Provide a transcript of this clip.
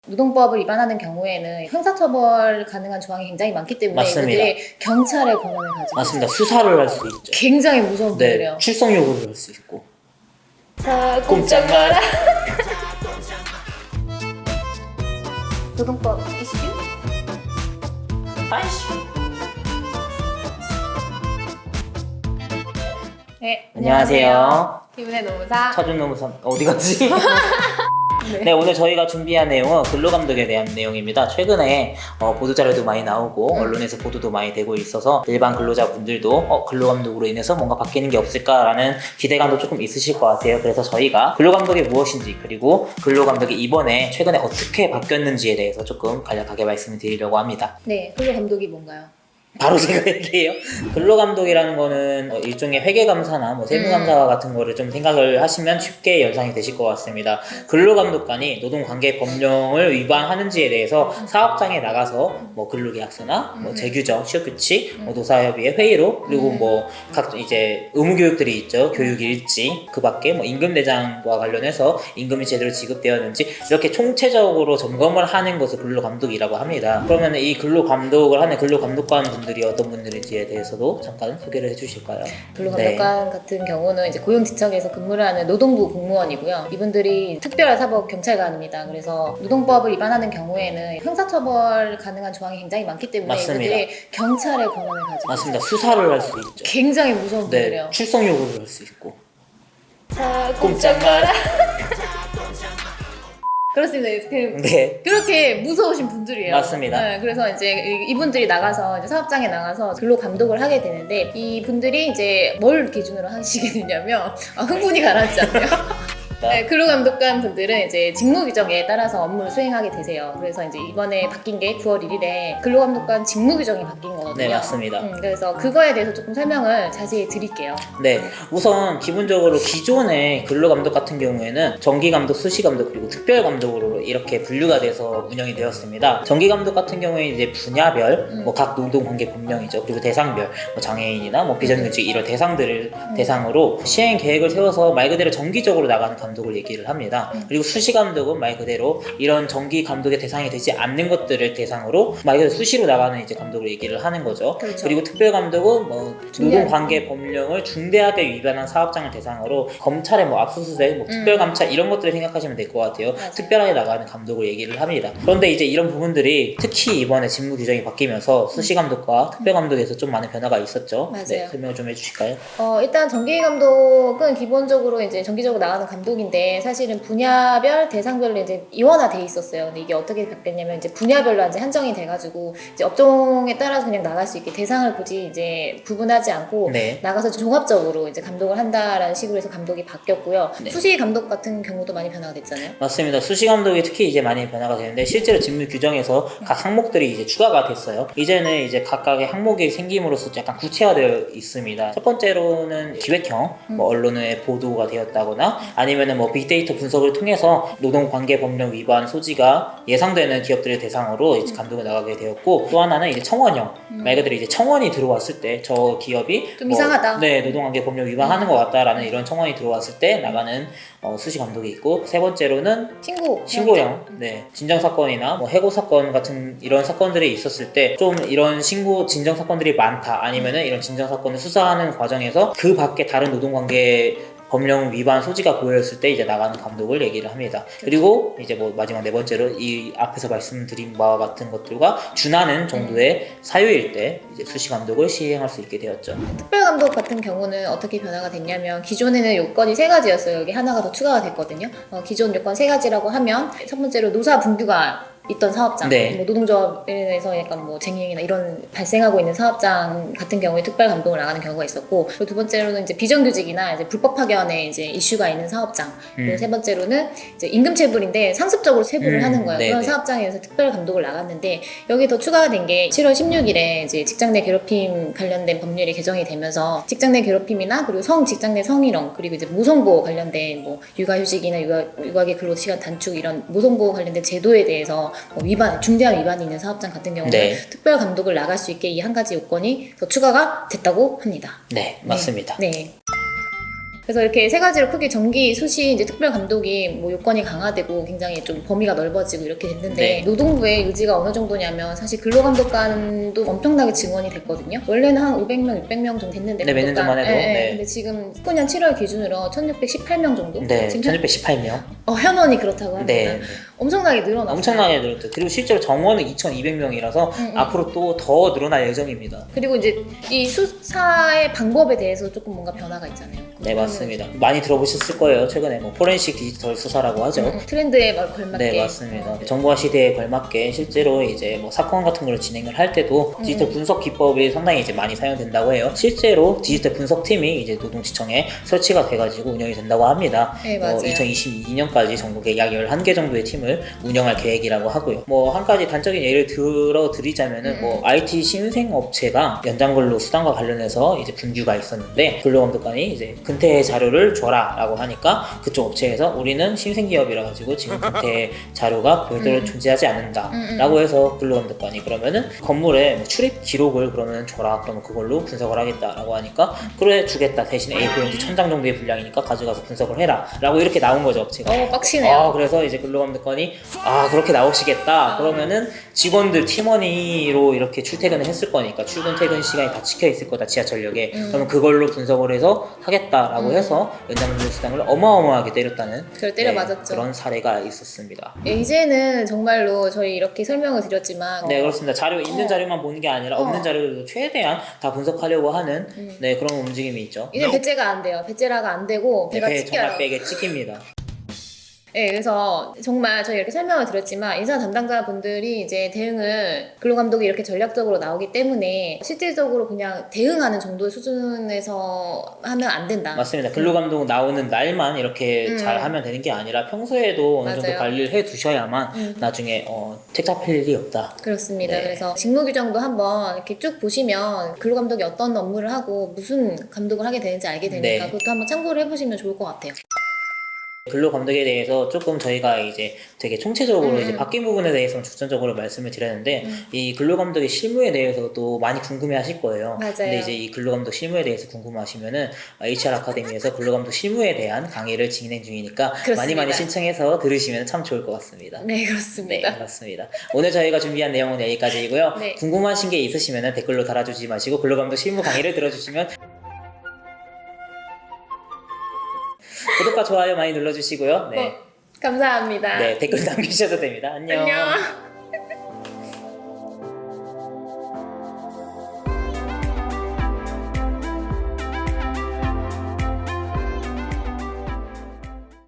노동법을 위반하는 경우에는 형사처벌 가능한 조항이 굉장히 많기 때문에 맞습니다. 이들이 경찰의 권한을 가지고 맞습니다. 수사를 할 수 있죠. 굉장히 무서운 분들이에요. 네, 출석 요구를 할 수 있고. 자, 꼼짝 마라. 노동법 이슈? 아이씨. 네, 안녕하세요. 기분의 노무사 차준노무사 어디 갔지? 네, 오늘 저희가 준비한 내용은 근로감독에 대한 내용입니다. 최근에 보도자료도 많이 나오고 언론에서 보도도 많이 되고 있어서 일반 근로자분들도 근로감독으로 인해서 뭔가 바뀌는 게 없을까라는 기대감도 조금 있으실 것 같아요. 그래서 저희가 근로감독이 무엇인지, 그리고 근로감독이 이번에 최근에 어떻게 바뀌었는지에 대해서 조금 간략하게 말씀을 드리려고 합니다. 네, 근로감독이 뭔가요? 바로 제가 얘기해요. 근로감독이라는 거는 일종의 회계감사나 세무감사 같은 거를 좀 생각을 하시면 쉽게 연상이 되실 것 같습니다. 근로감독관이 노동관계 법령을 위반하는지에 대해서 사업장에 나가서 근로계약서나 재규정, 취업규칙, 노사협의회 회의로, 그리고 각 이제 의무교육들이 있죠. 교육일지, 그 밖에 임금대장과 관련해서 임금이 제대로 지급되었는지 이렇게 총체적으로 점검을 하는 것을 근로감독이라고 합니다. 그러면 이 근로감독을 하는 근로감독관 분들이 어떤 분들인지에 대해서도 잠깐 소개를 해주실까요? 근로감독관 같은 경우는 이제 고용지청에서 근무를 하는 노동부 공무원이고요. 이분들이 특별사법 경찰관입니다. 그래서 노동법을 위반하는 경우에는 형사처벌 가능한 조항이 굉장히 많기 때문에 맞습니다. 이들이 경찰의 권한을 가지고 맞습니다. 수사를 할 수 있죠. 굉장히 무서운 네, 분들이에요. 출석 요구를 할 수 있고. 자, 꼼짝 마라. 그렇습니다. 네. 그렇게 무서우신 분들이에요. 맞습니다. 네, 그래서 이제 이분들이 나가서 이제 사업장에 나가서 근로 감독을 하게 되는데, 이 분들이 이제 뭘 기준으로 하시게 되냐면 흥분이 가라앉지 않네요. 네, 근로감독관 분들은 이제 직무 규정에 따라서 업무를 수행하게 되세요. 그래서 이제 이번에 바뀐 게 9월 1일에 근로감독관 직무 규정이 바뀐 거거든요. 네, 맞습니다. 그래서 그거에 대해서 조금 설명을 자세히 드릴게요. 네, 우선 기본적으로 기존의 근로감독 같은 경우에는 정기감독, 수시감독, 그리고 특별감독으로 이렇게 분류가 돼서 운영이 되었습니다. 정기감독 같은 경우에 이제 분야별, 각 노동관계 법령이죠. 그리고 대상별, 장애인이나 비정규직 이런 대상들을 대상으로 시행 계획을 세워서 말 그대로 정기적으로 나가는 감독을 얘기를 합니다. 그리고 수시감독은 말 그대로 이런 정기 감독의 대상이 되지 않는 것들을 대상으로 말 그대로 수시로 나가는 이제 감독을 얘기를 하는 거죠. 그렇죠. 그리고 특별감독은 노동관계 법령을 중대하게 위반한 사업장을 대상으로 검찰의 압수수색, 특별감찰 이런 것들을 생각하시면 될 것 같아요. 맞아요. 특별하게 나가는 감독을 얘기를 합니다. 그런데 이제 이런 부분들이 특히 이번에 직무 규정이 바뀌면서 수시감독과 특별감독에서 좀 많은 변화가 있었죠. 맞아요. 네, 설명 좀 해주실까요? 일단 정기감독은 기본적으로 이제 정기적으로 나가는 감독인데, 사실은 분야별, 대상별로 이제 이원화돼 있었어요. 근데 이게 어떻게 바뀌었냐면 이제 분야별로 이제 한정이 돼가지고 이제 업종에 따라서 그냥 나갈 수 있게 대상을 굳이 이제 구분하지 않고 네. 나가서 종합적으로 이제 감독을 한다라는 식으로 해서 감독이 바뀌었고요. 네. 수시 감독 같은 경우도 많이 변화가 됐잖아요. 맞습니다. 수시감독이 특히 이제 많이 변화가 되는데, 실제로 직무 규정에서 각 항목들이 이제 추가가 됐어요. 이제는 이제 각각의 항목이 생김으로써 약간 구체화되어 있습니다. 첫 번째로는 기획형, 언론에 보도가 되었다거나 아니면은 빅데이터 분석을 통해서 노동관계 법령 위반 소지가 예상되는 기업들을 대상으로 이제 감독에 나가게 되었고, 또 하나는 이제 청원형, 말 그대로 이제 청원이 들어왔을 때 저 기업이 좀 이상하다. 네, 노동관계 법령 위반하는 것 같다라는 이런 청원이 들어왔을 때 나가는 수시 감독이 있고, 세 번째로는 신고형, 네, 진정 사건이나 해고 사건 같은 이런 사건들이 있었을 때 좀 이런 진정 사건들이 많다, 아니면은 이런 진정 사건을 수사하는 과정에서 그 밖에 다른 노동관계 법령 위반 소지가 보였을 때 이제 나가는 감독을 얘기를 합니다. 그리고 이제 마지막 네 번째로 이 앞에서 말씀드린 바와 같은 것들과 준하는 정도의 사유일 때 이제 수시 감독을 시행할 수 있게 되었죠. 특별감독 같은 경우는 어떻게 변화가 됐냐면, 기존에는 요건이 3가지였어요. 여기 하나가 더 추가가 됐거든요. 기존 요건 3가지라고 하면, 첫 번째로 노사 분규가 있던 사업장, 네. 노동조합에서 약간 쟁행이나 이런 발생하고 있는 사업장 같은 경우에 특별 감독을 나가는 경우가 있었고, 그리고 두 번째로는 이제 비정규직이나 이제 불법 파견에 이제 이슈가 있는 사업장, 그리고 세 번째로는 이제 임금체불인데 상습적으로 체불을 하는 거예요. 네네. 그런 사업장에 서 특별 감독을 나갔는데, 여기 더 추가가 된 게 7월 16일에 이제 직장 내 괴롭힘 관련된 법률이 개정이 되면서, 직장 내 괴롭힘이나 그리고 직장 내 성희롱, 그리고 이제 모성보호 관련된 육아휴직이나 육아기 근로시간 단축 이런 모성보호 관련된 제도에 대해서 중대한 위반이 있는 사업장 같은 경우는 네. 특별 감독을 나갈 수 있게 이 한 가지 요건이 더 추가가 됐다고 합니다. 네, 맞습니다. 네. 그래서 이렇게 세 가지로 크게 정기, 수시, 이제 특별 감독이 뭐 요건이 강화되고 굉장히 좀 범위가 넓어지고 이렇게 됐는데 네. 노동부의 유지가 어느 정도냐면 사실 근로감독관도 엄청나게 증원이 됐거든요. 원래는 한 500명, 600명 정도 됐는데 네, 몇 년 전만 해도. 네. 근데 지금 19년 7월 기준으로 1618명 정도? 네, 지금 1618명. 현원이 그렇다고 합니다. 네. 엄청나게 늘어났어요. 엄청나게 늘었죠. 그리고 실제로 정원은 2,200명이라서 앞으로 또 더 늘어날 예정입니다. 그리고 이제 이 수사의 방법에 대해서 조금 뭔가 변화가 있잖아요. 네, 맞습니다. 많이 들어보셨을 거예요. 최근에 뭐 포렌식 디지털 수사라고 하죠. 트렌드에 걸맞게. 네, 맞습니다. 정보화 시대에 걸맞게 실제로 이제 뭐 사건 같은 걸 진행을 할 때도 디지털 분석 기법이 상당히 이제 많이 사용된다고 해요. 실제로 디지털 분석팀이 이제 노동시청에 설치가 돼가지고 운영이 된다고 합니다. 네, 맞아요. 2022년까지 전국에 약 11개 정도의 팀을 운영할 계획이라고 하고요. 뭐 한 가지 단적인 예를 들어드리자면은 뭐 IT 신생 업체가 연장근로 수당과 관련해서 이제 분규가 있었는데 근로감독관이 이제 근태 자료를 줘라라고 하니까 그쪽 업체에서 우리는 신생기업이라 가지고 지금 근태 자료가 별도로 존재하지 않는다라고 해서 근로감독관이 그러면은 건물에 뭐 출입 기록을 그러면 줘라. 그러면 그걸로 분석을 하겠다라고 하니까 그래 주겠다. 대신 A4용지 1000장 정도의 분량이니까 가져가서 분석을 해라라고 이렇게 나온 거죠 업체가. 빡치네요. 그래서 이제 근로감독관이 그렇게 나오시겠다. 그러면은 직원들 팀원이로 이렇게 출퇴근을 했을 거니까 출근 퇴근 시간이 다 찍혀 있을 거다 지하철역에. 그러면 그걸로 분석을 해서 하겠다라고 해서 연장근로 수당을 어마어마하게 때렸다는 그걸 때려 맞았죠. 그런 사례가 있었습니다. 이제는 정말로 저희 이렇게 설명을 드렸지만 네, 그렇습니다. 자료 있는 자료만 보는 게 아니라 없는 자료도 최대한 다 분석하려고 하는 네, 그런 움직임이 있죠. 이제 배째가 안 돼요. 배째라가 안 되고 배가 배 찍혀요. 정말 빼게 찍힙니다. 네, 그래서 정말 저희 이렇게 설명을 드렸지만 인사 담당자분들이 이제 대응을 근로감독이 이렇게 전략적으로 나오기 때문에 실질적으로 그냥 대응하는 정도의 수준에서 하면 안 된다. 맞습니다. 근로감독 나오는 날만 이렇게 잘 하면 되는 게 아니라 평소에도 어느 정도 맞아요. 관리를 해 두셔야만 나중에 책 잡힐 일이 없다. 그렇습니다. 네. 그래서 직무 규정도 한번 이렇게 쭉 보시면 근로감독이 어떤 업무를 하고 무슨 감독을 하게 되는지 알게 되니까 네. 그것도 한번 참고를 해보시면 좋을 것 같아요. 근로감독에 대해서 조금 저희가 이제 되게 총체적으로 이제 바뀐 부분에 대해서는 중점적으로 말씀을 드렸는데 이 근로감독의 실무에 대해서도 많이 궁금해하실 거예요. 맞아요. 근데 이제 이 근로감독 실무에 대해서 궁금하시면은 HR 아카데미에서 근로감독 실무에 대한 강의를 진행 중이니까 그렇습니다. 많이 신청해서 들으시면 참 좋을 것 같습니다. 네, 네, 그렇습니다. 그렇습니다. 오늘 저희가 준비한 내용은 여기까지이고요. 네. 궁금하신 게 있으시면 댓글로 달아주지 마시고 근로감독 실무 강의를 들어주시면 구독과 좋아요 많이 눌러주시고요. 네, 감사합니다. 네 댓글 남기셔도 됩니다. 안녕. 안녕.